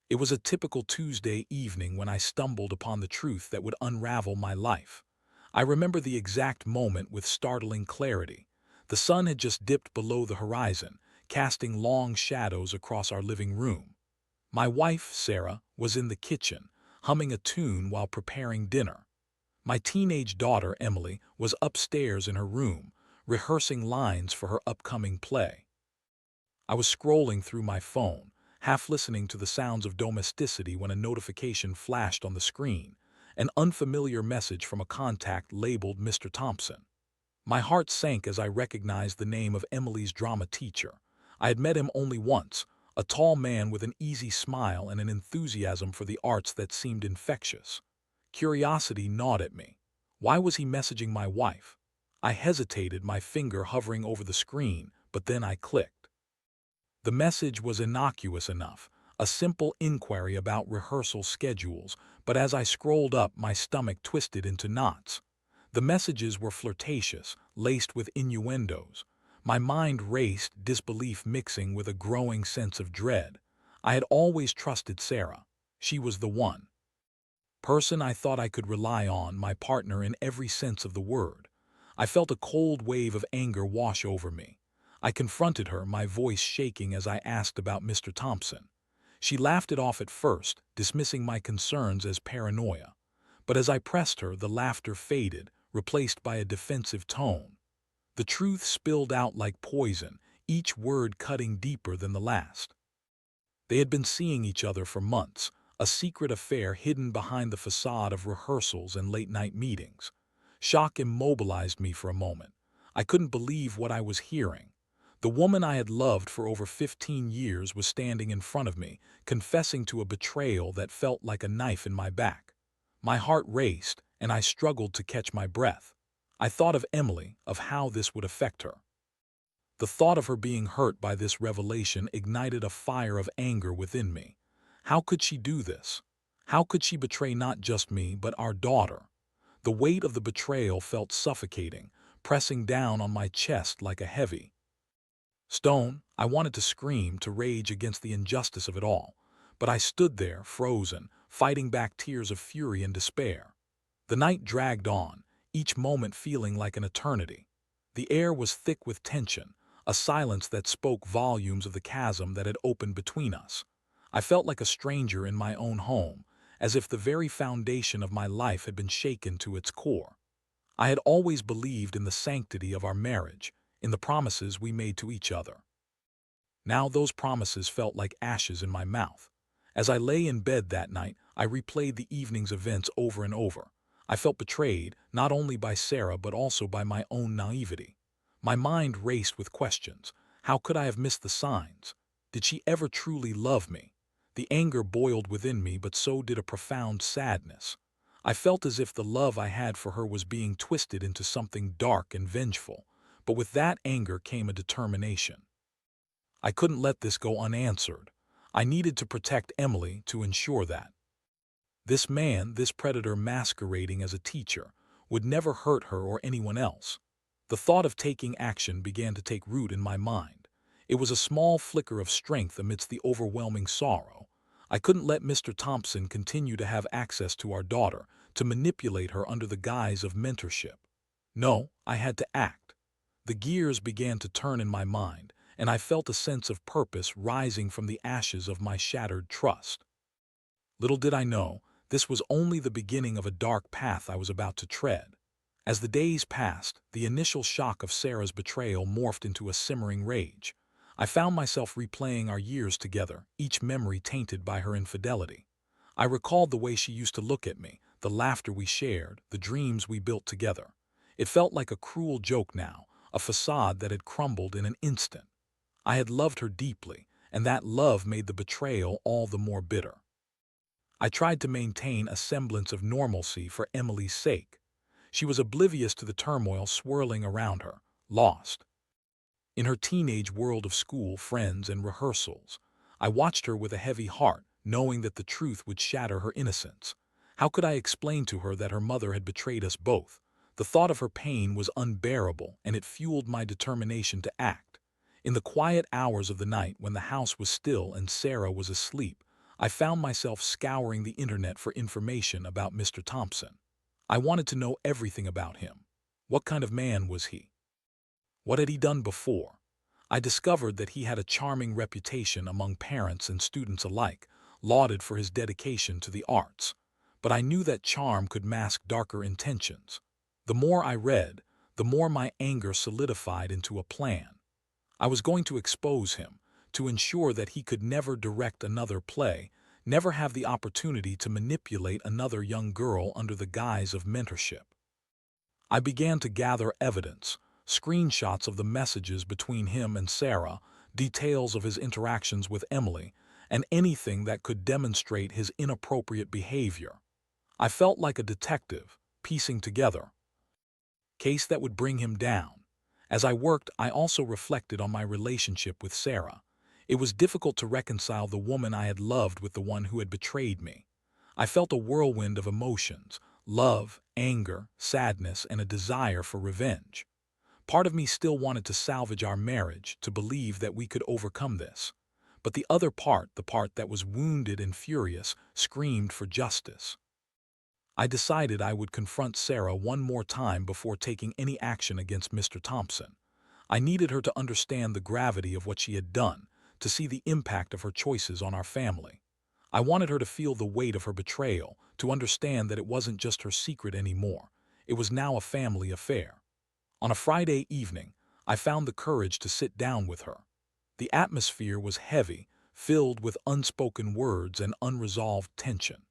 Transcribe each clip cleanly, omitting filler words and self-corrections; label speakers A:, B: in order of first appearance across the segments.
A: It was a typical Tuesday evening when I stumbled upon the truth that would unravel my life. I remember the exact moment with startling clarity. The sun had just dipped below the horizon, casting long shadows across our living room. My wife, Sarah, was in the kitchen, humming a tune while preparing dinner. My teenage daughter, Emily, was upstairs in her room, rehearsing lines for her upcoming play. I was scrolling through my phone, half listening to the sounds of domesticity when a notification flashed on the screen, an unfamiliar message from a contact labeled Mr. Thompson. My heart sank as I recognized the name of Emily's drama teacher. I had met him only once, a tall man with an easy smile and an enthusiasm for the arts that seemed infectious. Curiosity gnawed at me. Why was he messaging my wife? I hesitated, my finger hovering over the screen, but then I clicked. The message was innocuous enough, a simple inquiry about rehearsal schedules, but as I scrolled up, my stomach twisted into knots. The messages were flirtatious, laced with innuendos. My mind raced, disbelief mixing with a growing sense of dread. I had always trusted Sarah. She was the one person I thought I could rely on, my partner in every sense of the word. I felt a cold wave of anger wash over me. I confronted her, my voice shaking as I asked about Mr. Thompson. She laughed it off at first, dismissing my concerns as paranoia. But as I pressed her, the laughter faded, replaced by a defensive tone. The truth spilled out like poison, each word cutting deeper than the last. They had been seeing each other for months, a secret affair hidden behind the facade of rehearsals and late-night meetings. Shock immobilized me for a moment. I couldn't believe what I was hearing. The woman I had loved for over 15 years was standing in front of me, confessing to a betrayal that felt like a knife in my back. My heart raced, and I struggled to catch my breath. I thought of Emily, of how this would affect her. The thought of her being hurt by this revelation ignited a fire of anger within me. How could she do this? How could she betray not just me, but our daughter? The weight of the betrayal felt suffocating, pressing down on my chest like a heavy stone. I wanted to scream, to rage against the injustice of it all, but I stood there, frozen, fighting back tears of fury and despair. The night dragged on, each moment feeling like an eternity. The air was thick with tension, a silence that spoke volumes of the chasm that had opened between us. I felt like a stranger in my own home, as if the very foundation of my life had been shaken to its core. I had always believed in the sanctity of our marriage, in the promises we made to each other. Now those promises felt like ashes in my mouth. As I lay in bed that night, I replayed the evening's events over and over. I felt betrayed, not only by Sarah but also by my own naivety. My mind raced with questions. How could I have missed the signs? Did she ever truly love me? The anger boiled within me, but so did a profound sadness. I felt as if the love I had for her was being twisted into something dark and vengeful, but with that anger came a determination. I couldn't let this go unanswered. I needed to protect Emily, to ensure that this man, this predator masquerading as a teacher, would never hurt her or anyone else. The thought of taking action began to take root in my mind. It was a small flicker of strength amidst the overwhelming sorrow. I couldn't let Mr. Thompson continue to have access to our daughter, to manipulate her under the guise of mentorship. No, I had to act. The gears began to turn in my mind, and I felt a sense of purpose rising from the ashes of my shattered trust. Little did I know, this was only the beginning of a dark path I was about to tread. As the days passed, the initial shock of Sarah's betrayal morphed into a simmering rage. I found myself replaying our years together, each memory tainted by her infidelity. I recalled the way she used to look at me, the laughter we shared, the dreams we built together. It felt like a cruel joke now, a facade that had crumbled in an instant. I had loved her deeply, and that love made the betrayal all the more bitter. I tried to maintain a semblance of normalcy for Emily's sake. She was oblivious to the turmoil swirling around her, lost in her teenage world of school, friends, and rehearsals. I watched her with a heavy heart, knowing that the truth would shatter her innocence. How could I explain to her that her mother had betrayed us both? The thought of her pain was unbearable, and it fueled my determination to act. In the quiet hours of the night, when the house was still and Sarah was asleep, I found myself scouring the internet for information about Mr. Thompson. I wanted to know everything about him. What kind of man was he? What had he done before? I discovered that he had a charming reputation among parents and students alike, lauded for his dedication to the arts. But I knew that charm could mask darker intentions. The more I read, the more my anger solidified into a plan. I was going to expose him, to ensure that he could never direct another play, never have the opportunity to manipulate another young girl under the guise of mentorship. I began to gather evidence, screenshots of the messages between him and Sarah, details of his interactions with Emily, and anything that could demonstrate his inappropriate behavior. I felt like a detective, piecing together case that would bring him down. As I worked, I also reflected on my relationship with Sarah. It was difficult to reconcile the woman I had loved with the one who had betrayed me. I felt a whirlwind of emotions: love, anger, sadness, and a desire for revenge. Part of me still wanted to salvage our marriage, to believe that we could overcome this. But the other part, the part that was wounded and furious, screamed for justice. I decided I would confront Sarah one more time before taking any action against Mr. Thompson. I needed her to understand the gravity of what she had done, to see the impact of her choices on our family. I wanted her to feel the weight of her betrayal, to understand that it wasn't just her secret anymore. It was now a family affair. On a Friday evening, I found the courage to sit down with her. The atmosphere was heavy, filled with unspoken words and unresolved tension.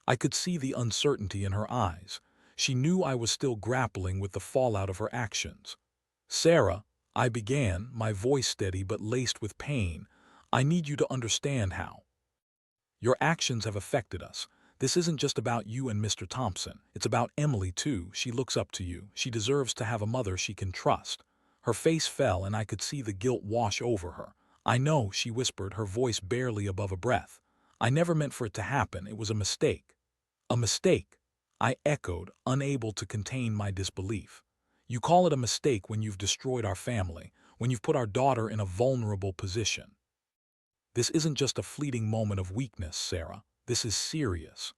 A: I could see the uncertainty in her eyes. She knew I was still grappling with the fallout of her actions. "Sarah," I began, my voice steady but laced with pain, "I need you to understand how your actions have affected us. This isn't just about you and Mr. Thompson. It's about Emily, too. She looks up to you. She deserves to have a mother she can trust." Her face fell, and I could see the guilt wash over her. "I know," she whispered, her voice barely above a breath. "I never meant for it to happen. It was a mistake." "A mistake?" I echoed, unable to contain my disbelief. "You call it a mistake when you've destroyed our family, when you've put our daughter in a vulnerable position." "This isn't just a fleeting moment of weakness, Sarah. This is serious."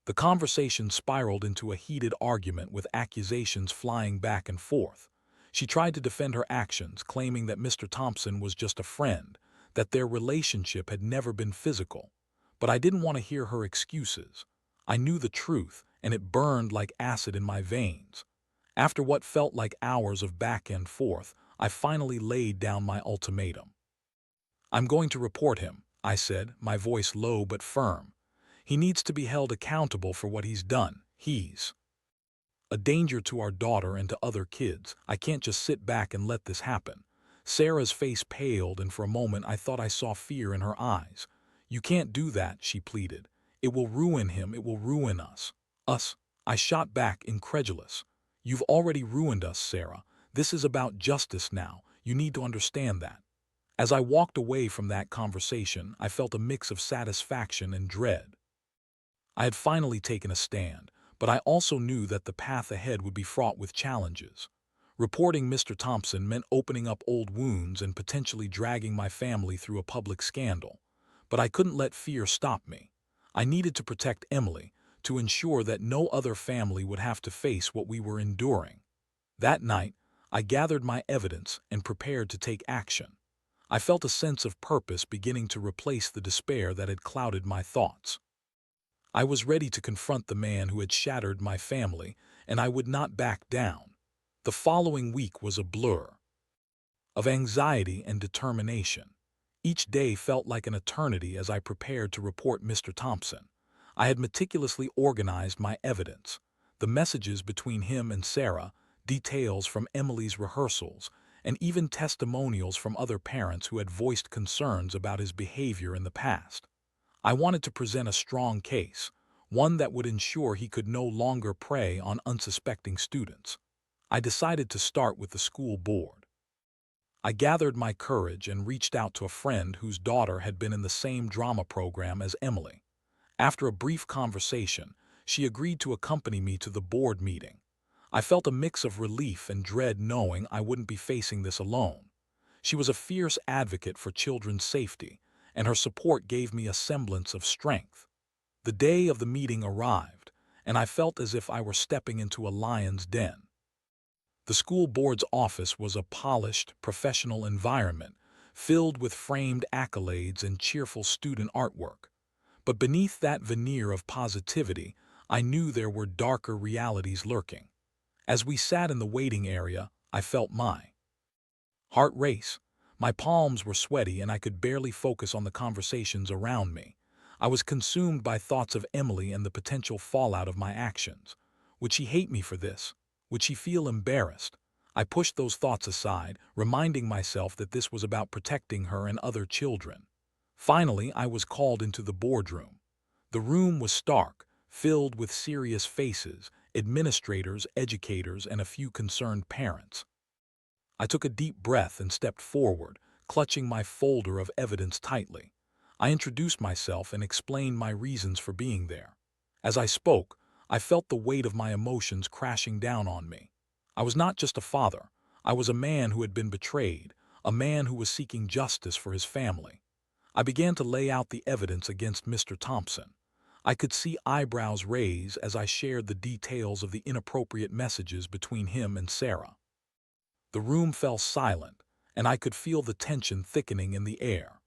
A: The conversation spiraled into a heated argument with accusations flying back and forth. She tried to defend her actions, claiming that Mr. Thompson was just a friend, that their relationship had never been physical. But I didn't want to hear her excuses. I knew the truth, and it burned like acid in my veins. After what felt like hours of back and forth, I finally laid down my ultimatum. "I'm going to report him," I said, my voice low but firm. "He needs to be held accountable for what he's done. He's a danger to our daughter and to other kids. I can't just sit back and let this happen." Sarah's face paled, and for a moment I thought I saw fear in her eyes. "You can't do that," she pleaded. "It will ruin him. It will ruin us." "Us?" I shot back, incredulous. "You've already ruined us, Sarah. This is about justice now. You need to understand that." As I walked away from that conversation, I felt a mix of satisfaction and dread. I had finally taken a stand, but I also knew that the path ahead would be fraught with challenges. Reporting Mr. Thompson meant opening up old wounds and potentially dragging my family through a public scandal. But I couldn't let fear stop me. I needed to protect Emily, to ensure that no other family would have to face what we were enduring. That night, I gathered my evidence and prepared to take action. I felt a sense of purpose beginning to replace the despair that had clouded my thoughts. I was ready to confront the man who had shattered my family, and I would not back down. The following week was a blur of anxiety and determination. Each day felt like an eternity as I prepared to report Mr. Thompson. I had meticulously organized my evidence: the messages between him and Sarah, details from Emily's rehearsals, and even testimonials from other parents who had voiced concerns about his behavior in the past. I wanted to present a strong case, one that would ensure he could no longer prey on unsuspecting students. I decided to start with the school board. I gathered my courage and reached out to a friend whose daughter had been in the same drama program as Emily. After a brief conversation, she agreed to accompany me to the board meeting. I felt a mix of relief and dread knowing I wouldn't be facing this alone. She was a fierce advocate for children's safety, and her support gave me a semblance of strength. The day of the meeting arrived, and I felt as if I were stepping into a lion's den. The school board's office was a polished, professional environment, filled with framed accolades and cheerful student artwork. But beneath that veneer of positivity, I knew there were darker realities lurking. As we sat in the waiting area, I felt my heart race. My palms were sweaty and I could barely focus on the conversations around me. I was consumed by thoughts of Emily and the potential fallout of my actions. Would she hate me for this? Would she feel embarrassed? I pushed those thoughts aside, reminding myself that this was about protecting her and other children. Finally, I was called into the boardroom. The room was stark, filled with serious faces, administrators, educators, and a few concerned parents. I took a deep breath and stepped forward, clutching my folder of evidence tightly. I introduced myself and explained my reasons for being there. As I spoke, I felt the weight of my emotions crashing down on me. I was not just a father. I was a man who had been betrayed, a man who was seeking justice for his family. I began to lay out the evidence against Mr. Thompson. I could see eyebrows raise as I shared the details of the inappropriate messages between him and Sarah. The room fell silent, and I could feel the tension thickening in the air.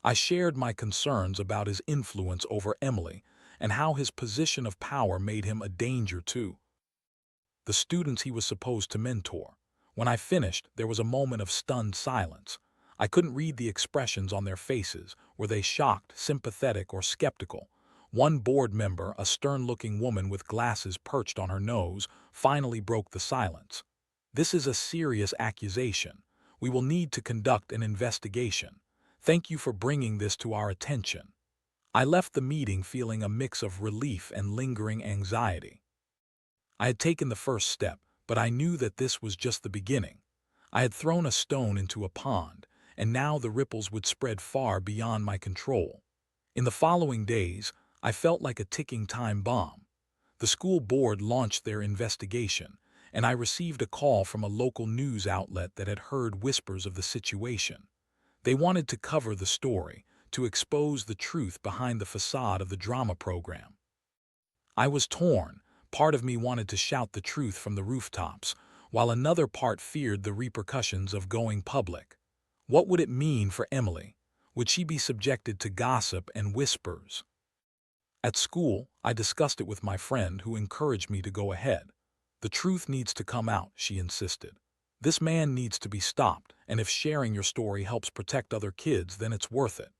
A: I shared my concerns about his influence over Emily and how his position of power made him a danger to the students he was supposed to mentor. When I finished, there was a moment of stunned silence. I couldn't read the expressions on their faces. Were they shocked, sympathetic, or skeptical? One board member, a stern-looking woman with glasses perched on her nose, finally broke the silence. "This is a serious accusation. We will need to conduct an investigation. Thank you for bringing this to our attention." I left the meeting feeling a mix of relief and lingering anxiety. I had taken the first step, but I knew that this was just the beginning. I had thrown a stone into a pond, and now the ripples would spread far beyond my control. In the following days, I felt like a ticking time bomb. The school board launched their investigation, and I received a call from a local news outlet that had heard whispers of the situation. They wanted to cover the story, to expose the truth behind the facade of the drama program. I was torn. Part of me wanted to shout the truth from the rooftops, while another part feared the repercussions of going public. What would it mean for Emily? Would she be subjected to gossip and whispers? At school, I discussed it with my friend, who encouraged me to go ahead. "The truth needs to come out," she insisted. "This man needs to be stopped, and if sharing your story helps protect other kids, then it's worth it."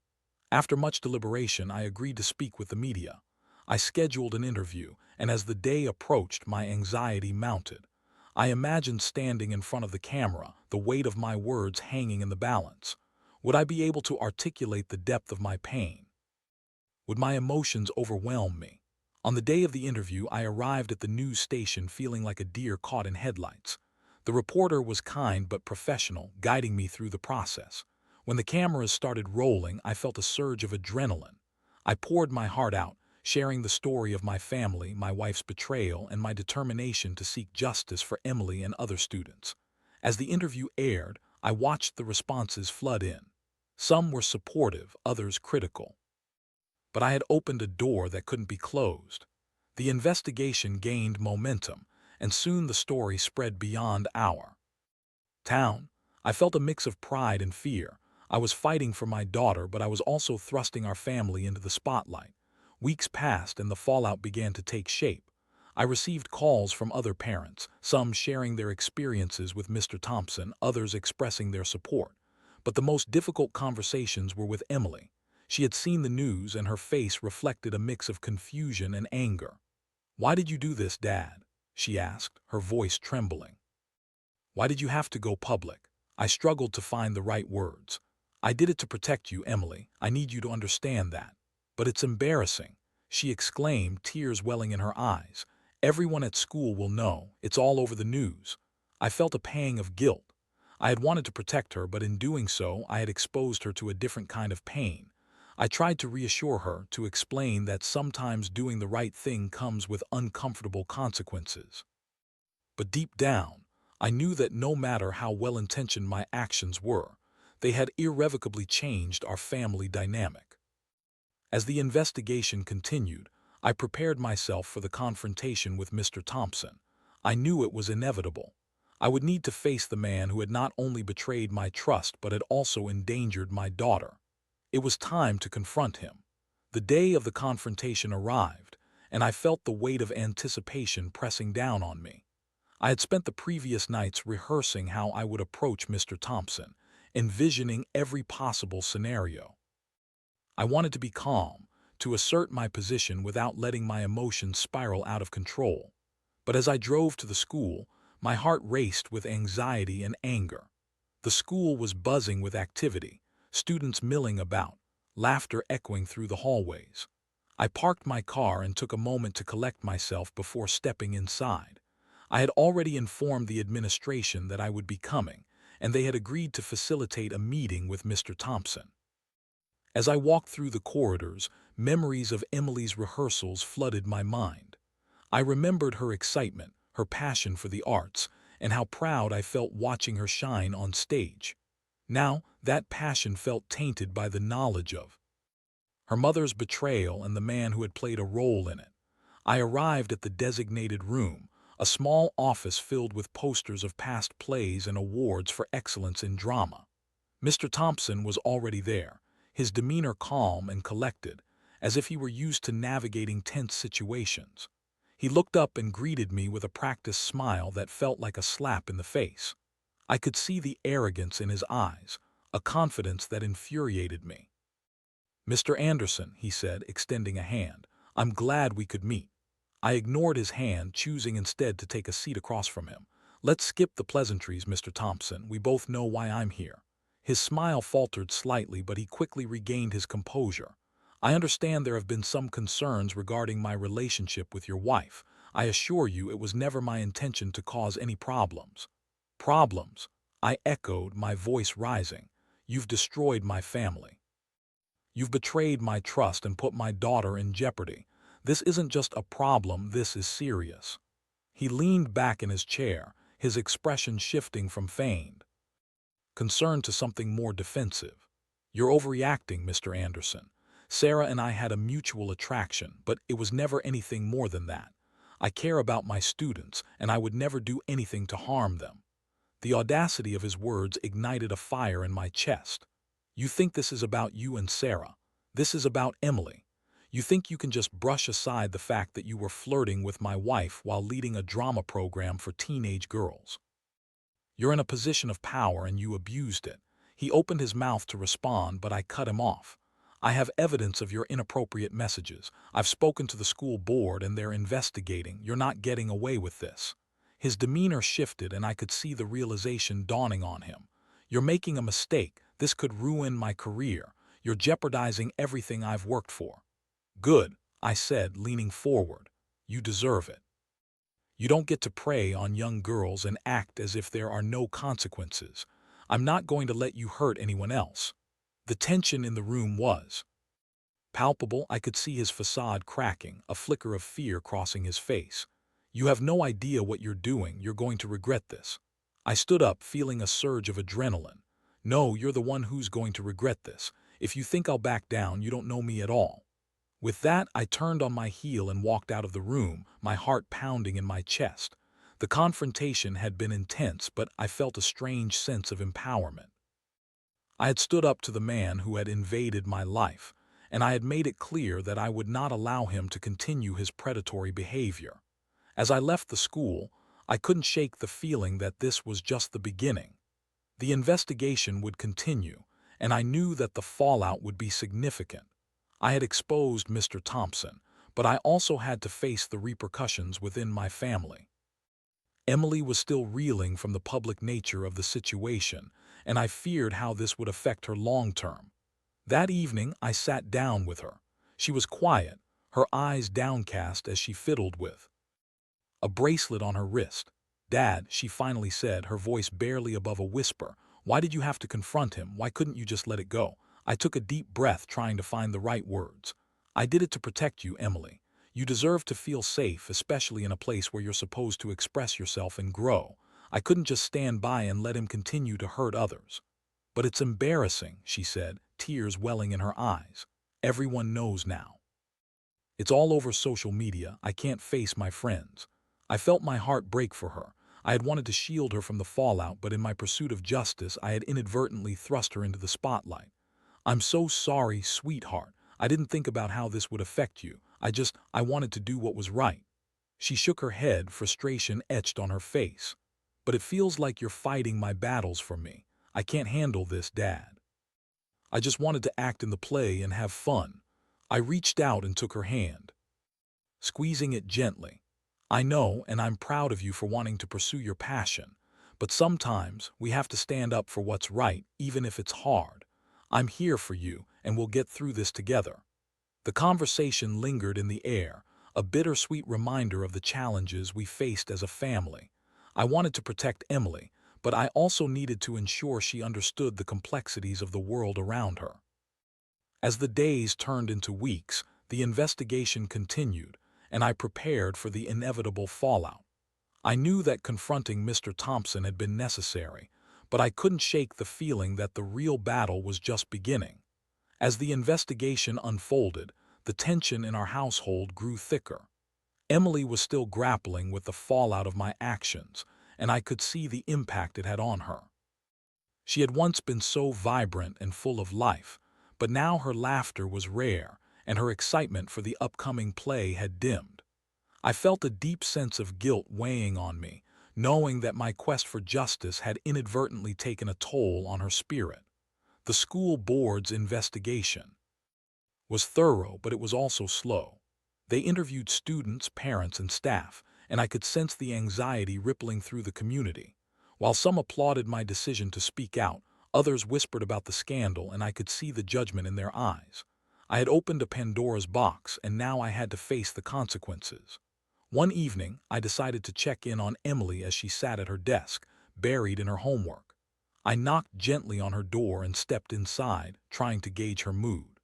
A: After much deliberation, I agreed to speak with the media. I scheduled an interview, and as the day approached, my anxiety mounted. I imagined standing in front of the camera, the weight of my words hanging in the balance. Would I be able to articulate the depth of my pain? Would my emotions overwhelm me? On the day of the interview, I arrived at the news station feeling like a deer caught in headlights. The reporter was kind but professional, guiding me through the process. When the cameras started rolling, I felt a surge of adrenaline. I poured my heart out, sharing the story of my family, my wife's betrayal, and my determination to seek justice for Emily and other students. As the interview aired, I watched the responses flood in. Some were supportive, others critical. But I had opened a door that couldn't be closed. The investigation gained momentum, and soon the story spread beyond our town. I felt a mix of pride and fear. I was fighting for my daughter, but I was also thrusting our family into the spotlight. Weeks passed and the fallout began to take shape. I received calls from other parents, some sharing their experiences with Mr. Thompson, others expressing their support. But the most difficult conversations were with Emily. She had seen the news, and her face reflected a mix of confusion and anger. "Why did you do this, Dad?" she asked, her voice trembling. "Why did you have to go public?" I struggled to find the right words. "I did it to protect you, Emily. I need you to understand that." "But it's embarrassing," she exclaimed, tears welling in her eyes. "Everyone at school will know. It's all over the news." I felt a pang of guilt. I had wanted to protect her, but in doing so, I had exposed her to a different kind of pain. I tried to reassure her, to explain that sometimes doing the right thing comes with uncomfortable consequences. But deep down, I knew that no matter how well-intentioned my actions were, They had irrevocably changed our family dynamic. As the investigation continued, I prepared myself for the confrontation with Mr. Thompson. I knew it was inevitable. I would need to face the man who had not only betrayed my trust but had also endangered my daughter. It was time to confront him. The day of the confrontation arrived, and I felt the weight of anticipation pressing down on me. I had spent the previous nights rehearsing how I would approach Mr. Thompson, envisioning every possible scenario. I wanted to be calm, to assert my position without letting my emotions spiral out of control. But as I drove to the school, my heart raced with anxiety and anger. The school was buzzing with activity, students milling about, laughter echoing through the hallways. I parked my car and took a moment to collect myself before stepping inside. I had already informed the administration that I would be coming, and they had agreed to facilitate a meeting with Mr. Thompson. As I walked through the corridors, memories of Emily's rehearsals flooded my mind. I remembered her excitement, her passion for the arts, and how proud I felt watching her shine on stage. Now, that passion felt tainted by the knowledge of her mother's betrayal and the man who had played a role in it. I arrived at the designated room, a small office filled with posters of past plays and awards for excellence in drama. Mr. Thompson was already there, his demeanor calm and collected, as if he were used to navigating tense situations. He looked up and greeted me with a practiced smile that felt like a slap in the face. I could see the arrogance in his eyes, a confidence that infuriated me. "Mr. Anderson," he said, extending a hand, "I'm glad we could meet." I ignored his hand, choosing instead to take a seat across from him. "Let's skip the pleasantries, Mr. Thompson. We both know why I'm here." His smile faltered slightly, but he quickly regained his composure. "I understand there have been some concerns regarding my relationship with your wife. I assure you it was never my intention to cause any problems." "Problems?" I echoed, my voice rising. "You've destroyed my family. You've betrayed my trust and put my daughter in jeopardy. This isn't just a problem, this is serious." He leaned back in his chair, his expression shifting from feigned concern to something more defensive. "You're overreacting, Mr. Anderson. Sarah and I had a mutual attraction, but it was never anything more than that. I care about my students, and I would never do anything to harm them." The audacity of his words ignited a fire in my chest. "You think this is about you and Sarah. This is about Emily. You think you can just brush aside the fact that you were flirting with my wife while leading a drama program for teenage girls. You're in a position of power and you abused it." He opened his mouth to respond, but I cut him off. "I have evidence of your inappropriate messages. I've spoken to the school board and they're investigating. You're not getting away with this." His demeanor shifted and I could see the realization dawning on him. "You're making a mistake. This could ruin my career. You're jeopardizing everything I've worked for." "Good," I said, leaning forward. "You deserve it. You don't get to prey on young girls and act as if there are no consequences. I'm not going to let you hurt anyone else." The tension in the room was palpable. I could see his facade cracking, a flicker of fear crossing his face. "You have no idea what you're doing. You're going to regret this." I stood up, feeling a surge of adrenaline. "No, you're the one who's going to regret this. If you think I'll back down, you don't know me at all." With that, I turned on my heel and walked out of the room, my heart pounding in my chest. The confrontation had been intense, but I felt a strange sense of empowerment. I had stood up to the man who had invaded my life, and I had made it clear that I would not allow him to continue his predatory behavior. As I left the school, I couldn't shake the feeling that this was just the beginning. The investigation would continue, and I knew that the fallout would be significant. I had exposed Mr. Thompson, but I also had to face the repercussions within my family. Emily was still reeling from the public nature of the situation, and I feared how this would affect her long term. That evening, I sat down with her. She was quiet, her eyes downcast as she fiddled with a bracelet on her wrist. "Dad," she finally said, her voice barely above a whisper, "why did you have to confront him? Why couldn't you just let it go?" I took a deep breath, trying to find the right words. "I did it to protect you, Emily. You deserve to feel safe, especially in a place where you're supposed to express yourself and grow. I couldn't just stand by and let him continue to hurt others." But it's embarrassing, she said, tears welling in her eyes. Everyone knows now. It's all over social media. I can't face my friends. I felt my heart break for her. I had wanted to shield her from the fallout, but in my pursuit of justice, I had inadvertently thrust her into the spotlight. I'm so sorry, sweetheart. I didn't think about how this would affect you. I wanted to do what was right. She shook her head, frustration etched on her face. But it feels like you're fighting my battles for me. I can't handle this, Dad. I just wanted to act in the play and have fun. I reached out and took her hand, squeezing it gently. I know, and I'm proud of you for wanting to pursue your passion. But sometimes we have to stand up for what's right, even if it's hard. I'm here for you, and we'll get through this together. The conversation lingered in the air, a bittersweet reminder of the challenges we faced as a family. I wanted to protect Emily, but I also needed to ensure she understood the complexities of the world around her. As the days turned into weeks, the investigation continued, and I prepared for the inevitable fallout. I knew that confronting Mr. Thompson had been necessary, but I couldn't shake the feeling that the real battle was just beginning. As the investigation unfolded, the tension in our household grew thicker. Emily was still grappling with the fallout of my actions, and I could see the impact it had on her. She had once been so vibrant and full of life, but now her laughter was rare, and her excitement for the upcoming play had dimmed. I felt a deep sense of guilt weighing on me, knowing that my quest for justice had inadvertently taken a toll on her spirit. The school board's investigation was thorough, but it was also slow. They interviewed students, parents, and staff, and I could sense the anxiety rippling through the community. While some applauded my decision to speak out, others whispered about the scandal, and I could see the judgment in their eyes. I had opened a Pandora's box, and now I had to face the consequences. One evening, I decided to check in on Emily as she sat at her desk, buried in her homework. I knocked gently on her door and stepped inside, trying to gauge her mood.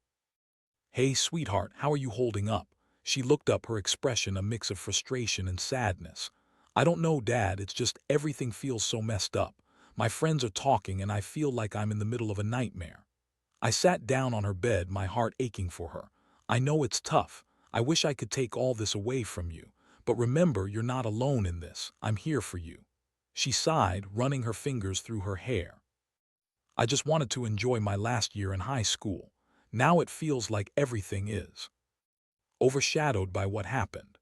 A: "Hey, sweetheart, how are you holding up?" She looked up, her expression a mix of frustration and sadness. "I don't know, Dad, it's just everything feels so messed up. My friends are talking and I feel like I'm in the middle of a nightmare." I sat down on her bed, my heart aching for her. "I know it's tough. I wish I could take all this away from you. But remember, you're not alone in this. I'm here for you." She sighed, running her fingers through her hair. "I just wanted to enjoy my last year in high school. Now it feels like everything is overshadowed by what happened."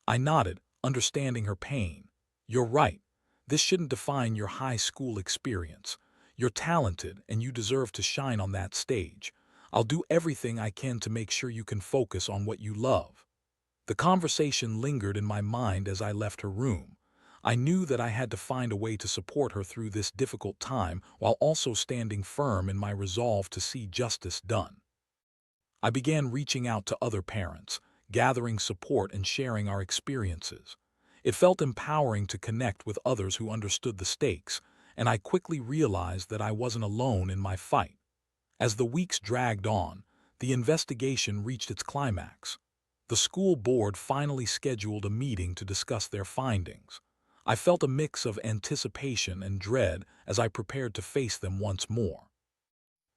A: I nodded, understanding her pain. "You're right. This shouldn't define your high school experience. You're talented and you deserve to shine on that stage. I'll do everything I can to make sure you can focus on what you love." The conversation lingered in my mind as I left her room. I knew that I had to find a way to support her through this difficult time while also standing firm in my resolve to see justice done. I began reaching out to other parents, gathering support and sharing our experiences. It felt empowering to connect with others who understood the stakes, and I quickly realized that I wasn't alone in my fight. As the weeks dragged on, the investigation reached its climax. The school board finally scheduled a meeting to discuss their findings. I felt a mix of anticipation and dread as I prepared to face them once more.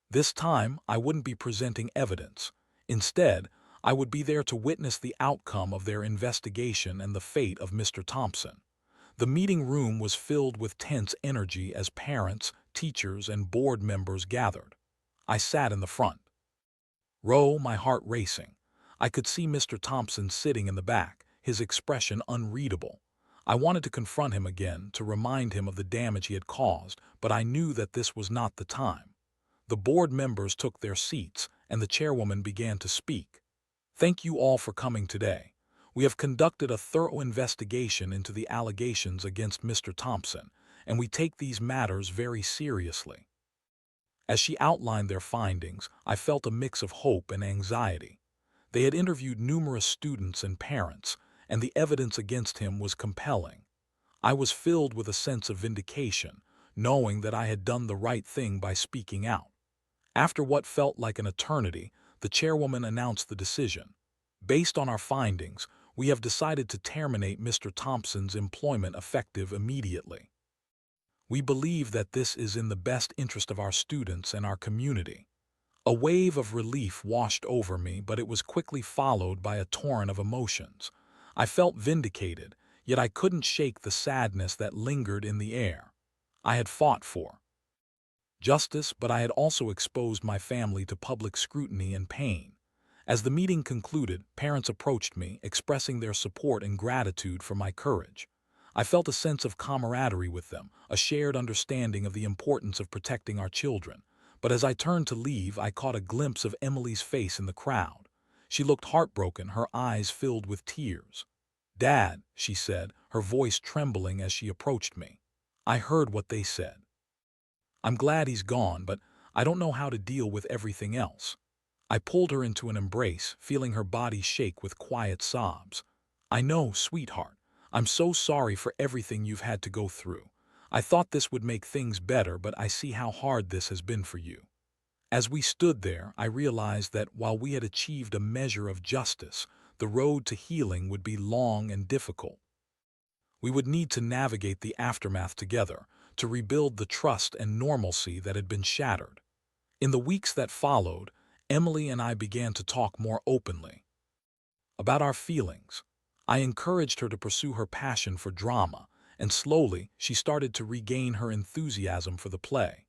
A: This time, I wouldn't be presenting evidence. Instead, I would be there to witness the outcome of their investigation and the fate of Mr. Thompson. The meeting room was filled with tense energy as parents, teachers, and board members gathered. I sat in the front row, my heart racing. I could see Mr. Thompson sitting in the back, his expression unreadable. I wanted to confront him again, to remind him of the damage he had caused, but I knew that this was not the time. The board members took their seats, and the chairwoman began to speak. "Thank you all for coming today. We have conducted a thorough investigation into the allegations against Mr. Thompson, and we take these matters very seriously." As she outlined their findings, I felt a mix of hope and anxiety. They had interviewed numerous students and parents, and the evidence against him was compelling. I was filled with a sense of vindication, knowing that I had done the right thing by speaking out. After what felt like an eternity, the chairwoman announced the decision. "Based on our findings, we have decided to terminate Mr. Thompson's employment effective immediately." We believe that this is in the best interest of our students and our community. A wave of relief washed over me, but it was quickly followed by a torrent of emotions. I felt vindicated, yet I couldn't shake the sadness that lingered in the air. I had fought for justice, but I had also exposed my family to public scrutiny and pain. As the meeting concluded, parents approached me, expressing their support and gratitude for my courage. I felt a sense of camaraderie with them, a shared understanding of the importance of protecting our children. But as I turned to leave, I caught a glimpse of Emily's face in the crowd. She looked heartbroken, her eyes filled with tears. "Dad," she said, her voice trembling as she approached me. "I heard what they said. I'm glad he's gone, but I don't know how to deal with everything else." I pulled her into an embrace, feeling her body shake with quiet sobs. "I know, sweetheart. I'm so sorry for everything you've had to go through. I thought this would make things better, but I see how hard this has been for you." As we stood there, I realized that while we had achieved a measure of justice, the road to healing would be long and difficult. We would need to navigate the aftermath together, to rebuild the trust and normalcy that had been shattered. In the weeks that followed, Emily and I began to talk more openly about our feelings. I encouraged her to pursue her passion for drama, and slowly she started to regain her enthusiasm for the play.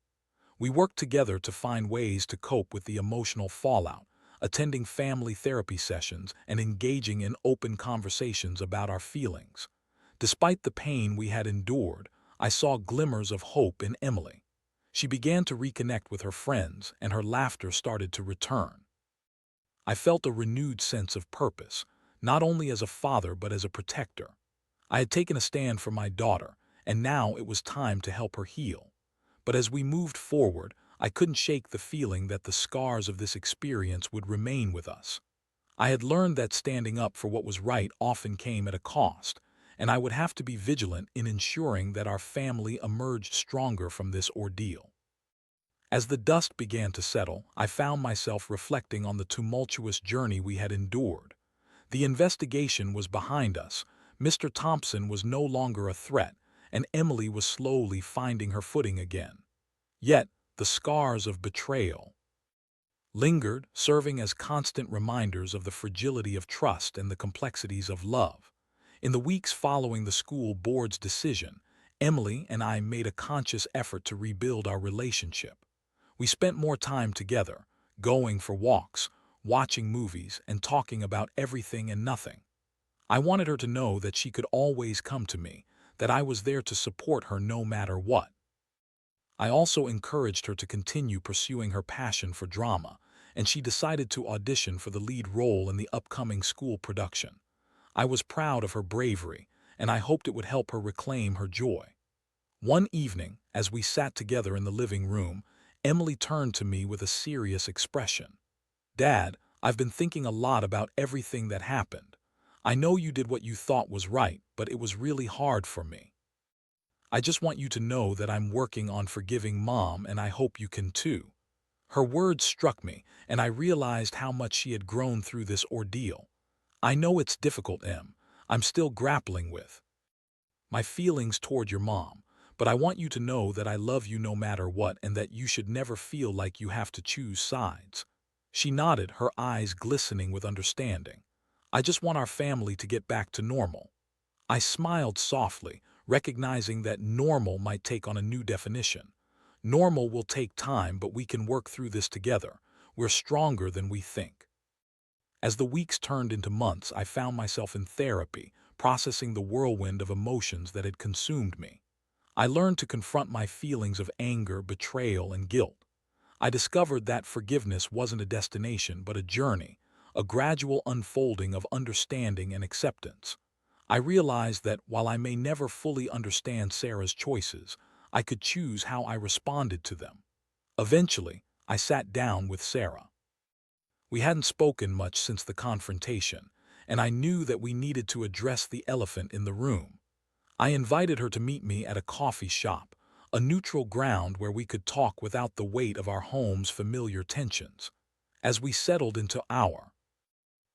A: We worked together to find ways to cope with the emotional fallout, attending family therapy sessions and engaging in open conversations about our feelings. Despite the pain we had endured, I saw glimmers of hope in Emily. She began to reconnect with her friends, and her laughter started to return. I felt a renewed sense of purpose, not only as a father but as a protector. I had taken a stand for my daughter, and now it was time to help her heal. But as we moved forward, I couldn't shake the feeling that the scars of this experience would remain with us. I had learned that standing up for what was right often came at a cost, and I would have to be vigilant in ensuring that our family emerged stronger from this ordeal. As the dust began to settle, I found myself reflecting on the tumultuous journey we had endured. The investigation was behind us, Mr. Thompson was no longer a threat, and Emily was slowly finding her footing again. Yet, the scars of betrayal lingered, serving as constant reminders of the fragility of trust and the complexities of love. In the weeks following the school board's decision, Emily and I made a conscious effort to rebuild our relationship. We spent more time together, going for walks, watching movies, and talking about everything and nothing. I wanted her to know that she could always come to me, that I was there to support her no matter what. I also encouraged her to continue pursuing her passion for drama, and she decided to audition for the lead role in the upcoming school production. I was proud of her bravery, and I hoped it would help her reclaim her joy. One evening, as we sat together in the living room, Emily turned to me with a serious expression. "Dad, I've been thinking a lot about everything that happened. I know you did what you thought was right, but it was really hard for me. I just want you to know that I'm working on forgiving Mom, and I hope you can too." Her words struck me, and I realized how much she had grown through this ordeal. "I know it's difficult, Em. I'm still grappling with my feelings toward your mom, but I want you to know that I love you no matter what and that you should never feel like you have to choose sides." She nodded, her eyes glistening with understanding. "I just want our family to get back to normal." I smiled softly, recognizing that normal might take on a new definition. Normal will take time, but we can work through this together. We're stronger than we think. As the weeks turned into months, I found myself in therapy, processing the whirlwind of emotions that had consumed me. I learned to confront my feelings of anger, betrayal, and guilt. I discovered that forgiveness wasn't a destination, but a journey, a gradual unfolding of understanding and acceptance. I realized that while I may never fully understand Sarah's choices, I could choose how I responded to them. Eventually, I sat down with Sarah. We hadn't spoken much since the confrontation, and I knew that we needed to address the elephant in the room. I invited her to meet me at a coffee shop, a neutral ground where we could talk without the weight of our home's familiar tensions. As we settled into our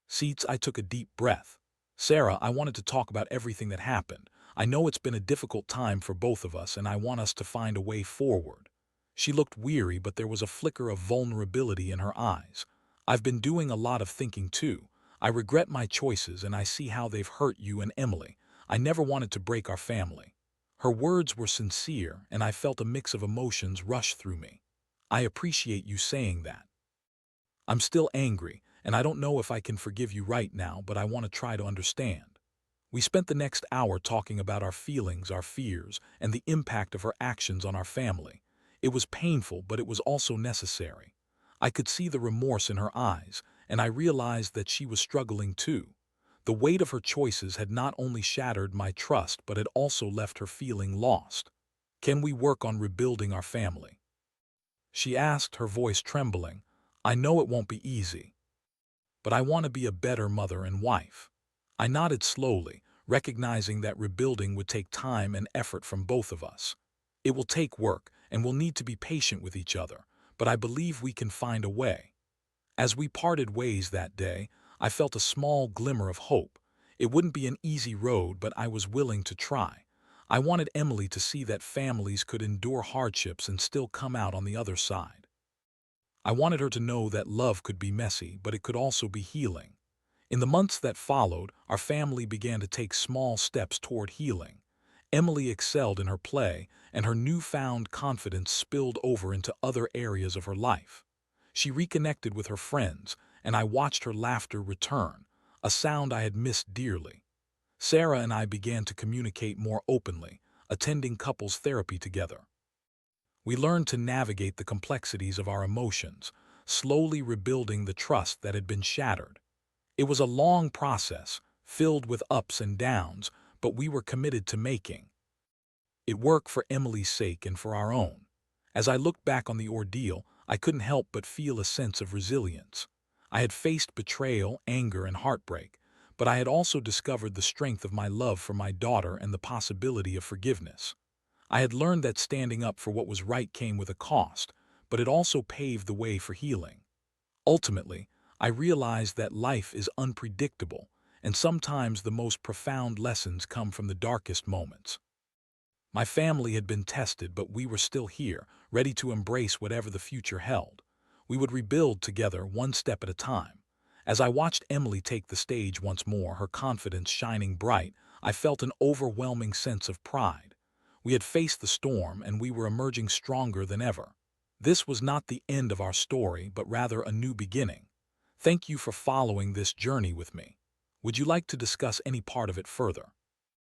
A: seats, I took a deep breath. "Sarah, I wanted to talk about everything that happened. I know it's been a difficult time for both of us, and I want us to find a way forward." She looked weary, but there was a flicker of vulnerability in her eyes. "I've been doing a lot of thinking too. I regret my choices, and I see how they've hurt you and Emily. I never wanted to break our family." Her words were sincere, and I felt a mix of emotions rush through me. "I appreciate you saying that. I'm still angry, and I don't know if I can forgive you right now, but I want to try to understand." We spent the next hour talking about our feelings, our fears, and the impact of her actions on our family. It was painful, but it was also necessary. I could see the remorse in her eyes, and I realized that she was struggling too. The weight of her choices had not only shattered my trust, but had also left her feeling lost. "Can we work on rebuilding our family?" she asked, her voice trembling. "I know it won't be easy, but I want to be a better mother and wife." I nodded slowly, recognizing that rebuilding would take time and effort from both of us. "It will take work, and we'll need to be patient with each other, but I believe we can find a way." As we parted ways that day, I felt a small glimmer of hope. It wouldn't be an easy road, but I was willing to try. I wanted Emily to see that families could endure hardships and still come out on the other side. I wanted her to know that love could be messy, but it could also be healing. In the months that followed, our family began to take small steps toward healing. Emily excelled in her play, and her newfound confidence spilled over into other areas of her life. She reconnected with her friends, and I watched her laughter return, a sound I had missed dearly. Sarah and I began to communicate more openly, attending couples therapy together. We learned to navigate the complexities of our emotions, slowly rebuilding the trust that had been shattered. It was a long process, filled with ups and downs, but we were committed to making it work for Emily's sake and for our own. As I looked back on the ordeal, I couldn't help but feel a sense of resilience. I had faced betrayal, anger, and heartbreak, but I had also discovered the strength of my love for my daughter and the possibility of forgiveness. I had learned that standing up for what was right came with a cost, but it also paved the way for healing. Ultimately, I realized that life is unpredictable, and sometimes the most profound lessons come from the darkest moments. My family had been tested, but we were still here, ready to embrace whatever the future held. We would rebuild together, one step at a time. As I watched Emily take the stage once more, her confidence shining bright, I felt an overwhelming sense of pride. We had faced the storm, and we were emerging stronger than ever. This was not the end of our story, but rather a new beginning. Thank you for following this journey with me. Would you like to discuss any part of it further?